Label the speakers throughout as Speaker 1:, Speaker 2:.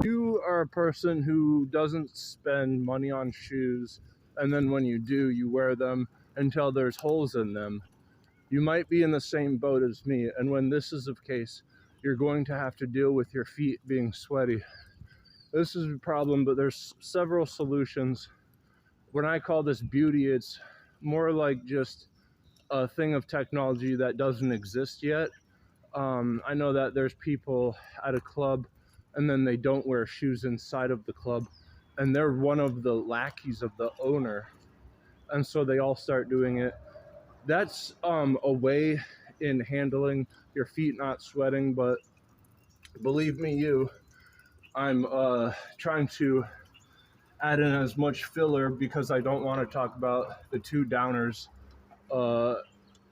Speaker 1: you are a person who doesn't spend money on shoes, and then when you do, you wear them until there's holes in them, you might be in the same boat as me. And when this is the case, you're going to have to deal with your feet being sweaty. This is a problem, but there's several solutions. When I call this beauty, it's more like just a thing of technology that doesn't exist yet. I know that there's people at a club and then they don't wear shoes inside of the club, and they're one of the lackeys of the owner, and so they all start doing it. That's a way in handling your feet not sweating, but believe me, I'm trying to add in as much filler because I don't want to talk about the two downers.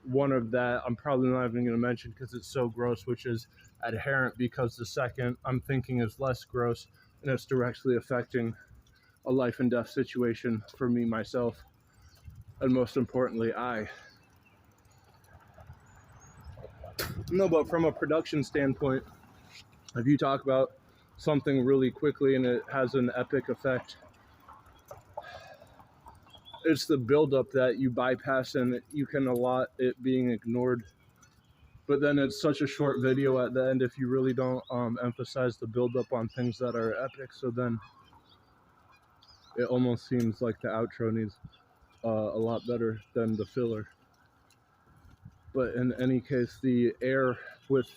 Speaker 1: One of that I'm probably not even going to mention because it's so gross, which is adherent, because the second I'm thinking is less gross and it's directly affecting a life and death situation for me, myself, and most importantly, No, but from a production standpoint, if you talk about something really quickly and it has an epic effect, it's the buildup that you bypass, and you can allot it being ignored. But then it's such a short video at the end if you really don't emphasize the buildup on things that are epic. So then it almost seems like the outro needs a lot better than the filler. But in any case, the air with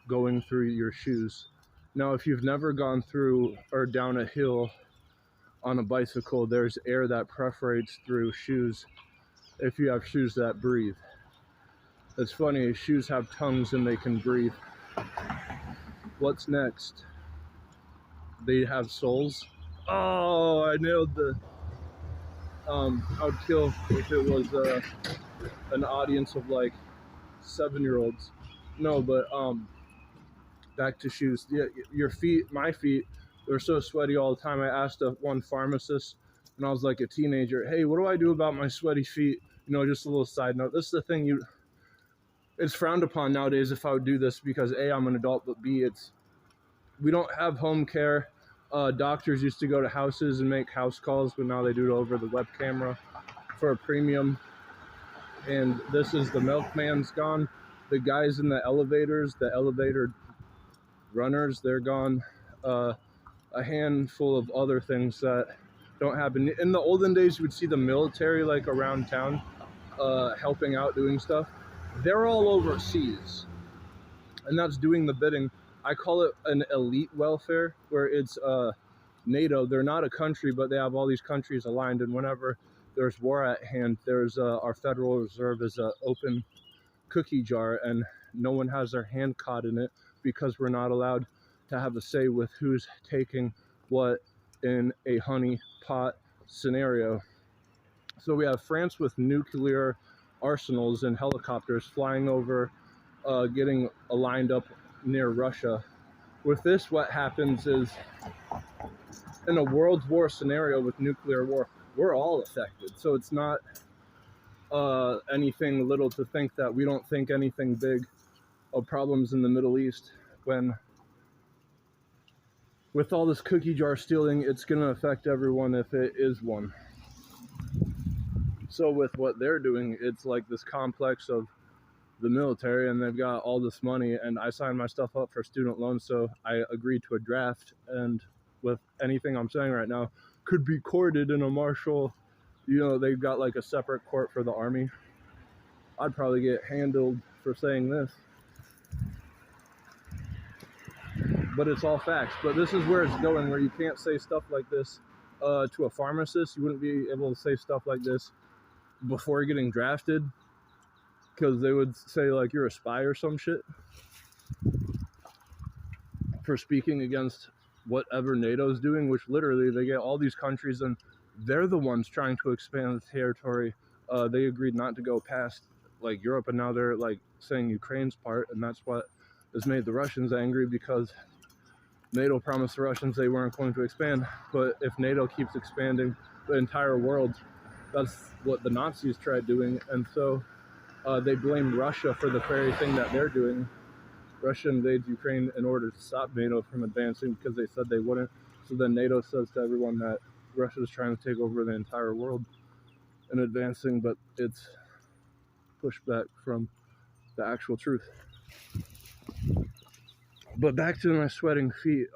Speaker 1: going through your shoes. Now, if you've never gone through or down a hill on a bicycle, there's air that perforates through shoes if you have shoes that breathe. It's funny, shoes have tongues and they can breathe. What's next? They have souls. Oh, I nailed the... I would kill if it was an audience of like 7-year-olds. No, but back to shoes. Yeah, your feet, my feet, they're so sweaty all the time. I asked one pharmacist when I was like a teenager, hey, what do I do about my sweaty feet? You know, just a little side note. This is the thing, it's frowned upon nowadays if I would do this because A, I'm an adult, but B, we don't have home care. Doctors used to go to houses and make house calls, but now they do it over the web camera for a premium. And this is the milkman's gone. The guys in the elevators, the elevator runners, they're gone. A handful of other things that don't happen. In the olden days, you would see the military like around town helping out, doing stuff. They're all overseas, and that's doing the bidding. I call it an elite welfare, where it's NATO. They're not a country, but they have all these countries aligned, and whenever there's war at hand, there's our Federal Reserve is an open cookie jar, and no one has their hand caught in it because we're not allowed to have a say with who's taking what in a honey pot scenario. So we have France with nuclear arsenals and helicopters flying over, getting aligned up near Russia. With this, what happens is, in a world war scenario with nuclear war, we're all affected. So it's not anything little to think that we don't think anything big of problems in the Middle East, when with all this cookie jar stealing, it's going to affect everyone if it is one. So with what they're doing, it's like this complex of the military, and they've got all this money, and I signed my stuff up for student loans, so I agreed to a draft, and with anything I'm saying right now could be courted in a martial, you know, they've got like a separate court for the army. I'd probably get handled for saying this, but it's all facts. But this is where it's going, where you can't say stuff like this to a pharmacist. You wouldn't be able to say stuff like this before getting drafted, because they would say like you're a spy or some shit for speaking against whatever NATO's doing, which literally they get all these countries and they're the ones trying to expand the territory. They agreed not to go past like Europe, and now they're like saying Ukraine's part, and that's what has made the Russians angry, because NATO promised the Russians they weren't going to expand. But if NATO keeps expanding the entire world, that's what the Nazis tried doing. And so they blame Russia for the very thing that they're doing. Russia invades Ukraine in order to stop NATO from advancing because they said they wouldn't. So then NATO says to everyone that Russia is trying to take over the entire world and advancing, but it's pushback from the actual truth. But back to my sweating feet.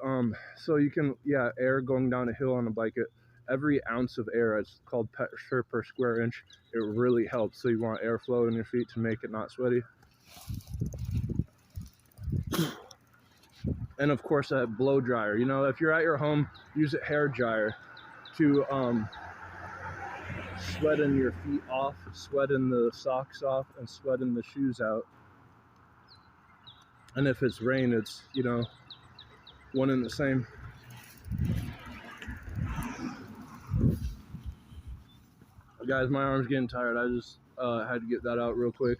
Speaker 1: So you can, air going down a hill on a bike, every ounce of air, it's called pressure per square inch, it really helps. So you want airflow in your feet to make it not sweaty. And of course that blow dryer, if you're at your home, use a hair dryer to sweating your feet off, sweating the socks off, and sweating the shoes out. And if it's rain, it's, one and the same. Guys, my arm's getting tired. I just had to get that out real quick.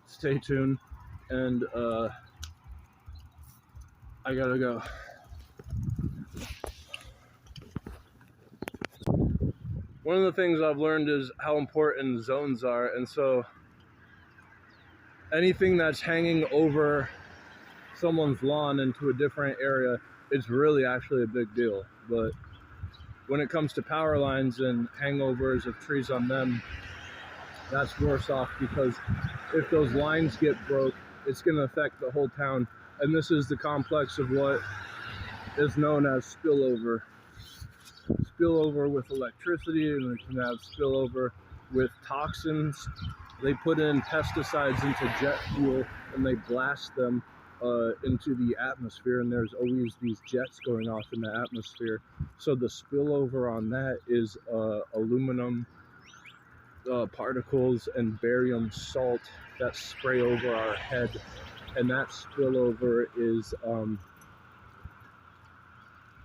Speaker 1: Stay tuned, and I gotta go. One of the things I've learned is how important zones are, and so anything that's hanging over someone's lawn into a different area, it's really actually a big deal. But when it comes to power lines and hangovers of trees on them, that's worse off, because if those lines get broke, it's going to affect the whole town. And this is the complex of what is known as spillover. Spillover with electricity, and we can have spillover with toxins. They put in pesticides into jet fuel and they blast them into the atmosphere, and there's always these jets going off in the atmosphere. So the spillover on that is aluminum particles and barium salt that spray over our head, and that spillover is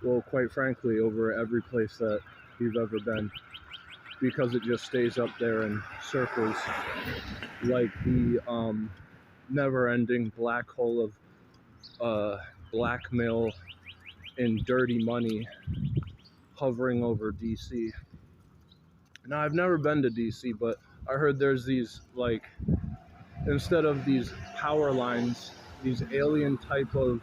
Speaker 1: well, quite frankly, over every place that you've ever been, because it just stays up there in circles like the never-ending black hole of blackmail and dirty money hovering over DC. Now, I've never been to DC, but I heard there's these, like, instead of these power lines, these alien type of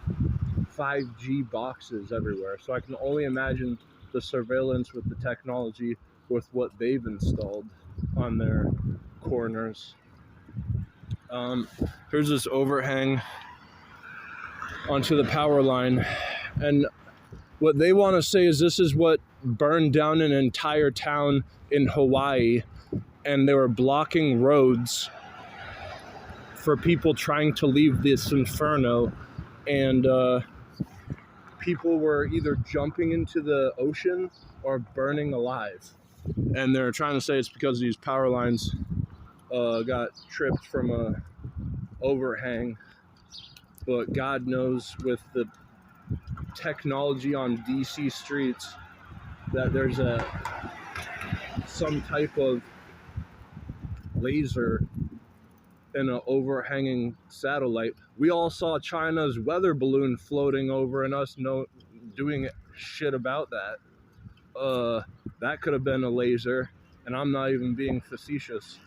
Speaker 1: 5G boxes everywhere. So I can only imagine the surveillance with the technology with what they've installed on their corners. Here's this overhang onto the power line, and what they want to say is this is what burned down an entire town in Hawaii, and they were blocking roads for people trying to leave this inferno, and people were either jumping into the ocean or burning alive. And they're trying to say it's because these power lines got tripped from a overhang. But God knows, with the technology on DC streets, that there's some type of laser in an overhanging satellite. We all saw China's weather balloon floating over and us doing shit about that. That could have been a laser, and I'm not even being facetious.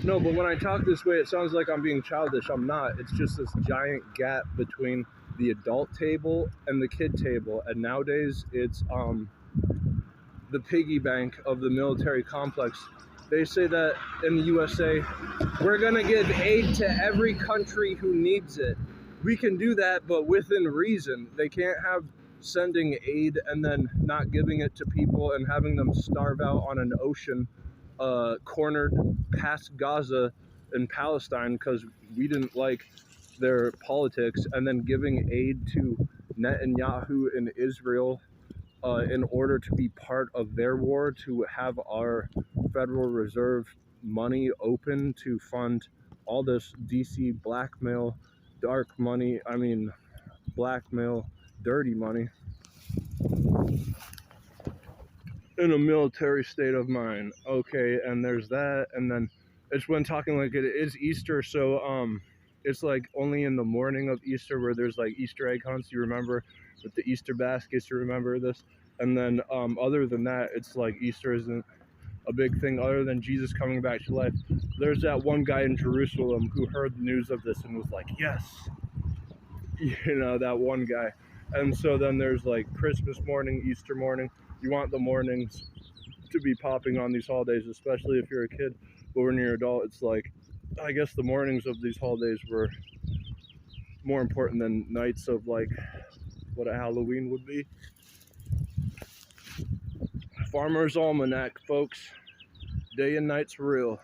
Speaker 1: No, but when I talk this way, it sounds like I'm being childish. I'm not. It's just this giant gap between the adult table and the kid table. And nowadays, it's the piggy bank of the military complex. They say that in the USA, we're going to give aid to every country who needs it. We can do that, but within reason. They can't have sending aid and then not giving it to people and having them starve out on an ocean cornered past Gaza and Palestine because we didn't like their politics, and then giving aid to Netanyahu in Israel in order to be part of their war, to have our Federal Reserve money open to fund all this DC blackmail, blackmail, dirty money in a military state of mind. Okay, and there's that, and then it's when talking like it is Easter, so it's like only in the morning of Easter where there's like Easter egg hunts, you remember, with the Easter baskets, you remember this? And then other than that, it's like Easter isn't a big thing other than Jesus coming back to life. There's that one guy in Jerusalem who heard the news of this and was like, yes, you know, that one guy. And so then there's like Christmas morning, Easter morning. You want the mornings to be popping on these holidays, especially if you're a kid. But when you're an adult, it's like, I guess the mornings of these holidays were more important than nights of like what a Halloween would be. Farmer's Almanac, folks. Day and night's real.